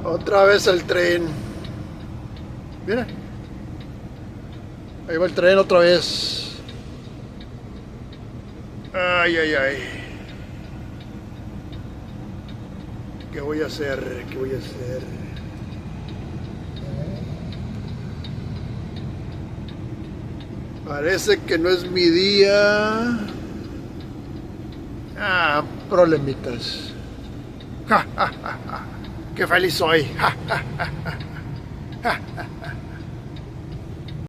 Otra vez el tren. Mira. Ahí va el tren otra vez. Ay, ay, ay. ¿Qué voy a hacer? ¿Qué voy a hacer? Parece que no es mi día. Ah, problemitas. Ja, ja, ja, ja. Qué feliz soy. Ja, ja, ja, ja. Ja, ja, ja.